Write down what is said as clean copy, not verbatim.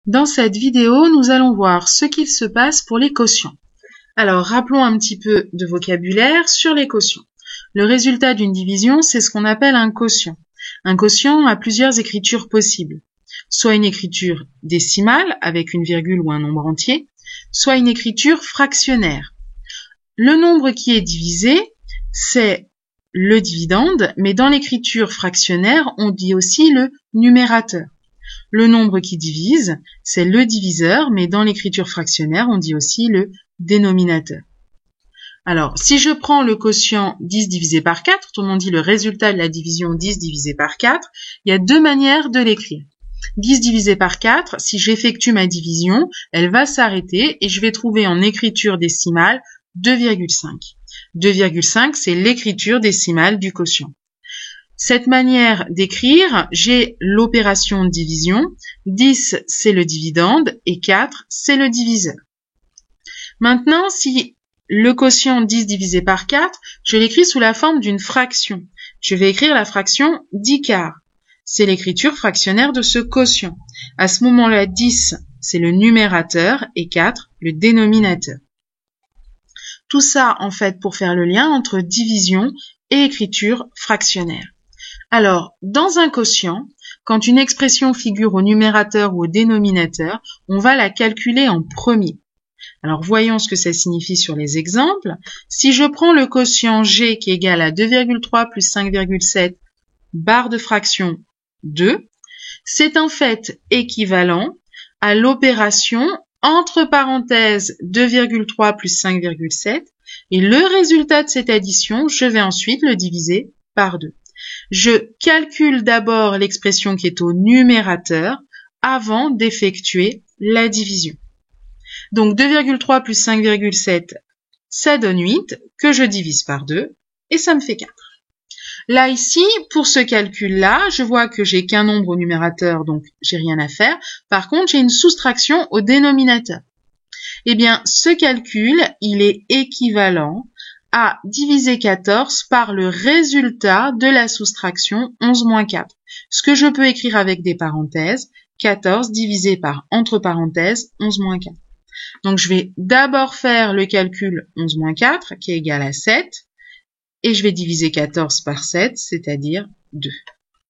Dans cette vidéo, nous allons voir ce qu'il se passe pour les quotients. Alors, rappelons un petit peu de vocabulaire sur les quotients. Le résultat d'une division, c'est ce qu'on appelle un quotient. Un quotient a plusieurs écritures possibles. Soit une écriture décimale, avec une virgule ou un nombre entier, soit une écriture fractionnaire. Le nombre qui est divisé, c'est le dividende, mais dans l'écriture fractionnaire, on dit aussi le numérateur. Le nombre qui divise, c'est le diviseur, mais dans l'écriture fractionnaire, on dit aussi le dénominateur. Alors, si je prends le quotient 10 divisé par 4, autrement dit le résultat de la division 10 divisé par 4, il y a deux manières de l'écrire. 10 divisé par 4, si j'effectue ma division, elle va s'arrêter et je vais trouver en écriture décimale 2,5. 2,5, c'est l'écriture décimale du quotient. Cette manière d'écrire, j'ai l'opération de division, 10 c'est le dividende et 4 c'est le diviseur. Maintenant, si le quotient 10 divisé par 4, je l'écris sous la forme d'une fraction. Je vais écrire la fraction 10 quarts. C'est l'écriture fractionnaire de ce quotient. À ce moment-là, 10 c'est le numérateur et 4 le dénominateur. Tout ça, en fait, pour faire le lien entre division et écriture fractionnaire. Alors, dans un quotient, quand une expression figure au numérateur ou au dénominateur, on va la calculer en premier. Alors, voyons ce que ça signifie sur les exemples. Si je prends le quotient G qui est égal à 2,3 plus 5,7 barre de fraction 2, c'est en fait équivalent à l'opération entre parenthèses 2,3 plus 5,7 et le résultat de cette addition, je vais ensuite le diviser par 2. Je calcule d'abord l'expression qui est au numérateur avant d'effectuer la division. Donc 2,3 plus 5,7, ça donne 8, que je divise par 2, et ça me fait 4. Là, ici, pour ce calcul-là, je vois que j'ai qu'un nombre au numérateur, donc j'ai rien à faire. Par contre, j'ai une soustraction au dénominateur. Eh bien, ce calcul, il est équivalent à diviser 14 par le résultat de la soustraction 11 moins 4. Ce que je peux écrire avec des parenthèses, 14 divisé par, entre parenthèses, 11 moins 4. Donc, je vais d'abord faire le calcul 11 moins 4, qui est égal à 7, et je vais diviser 14 par 7, c'est-à-dire 2.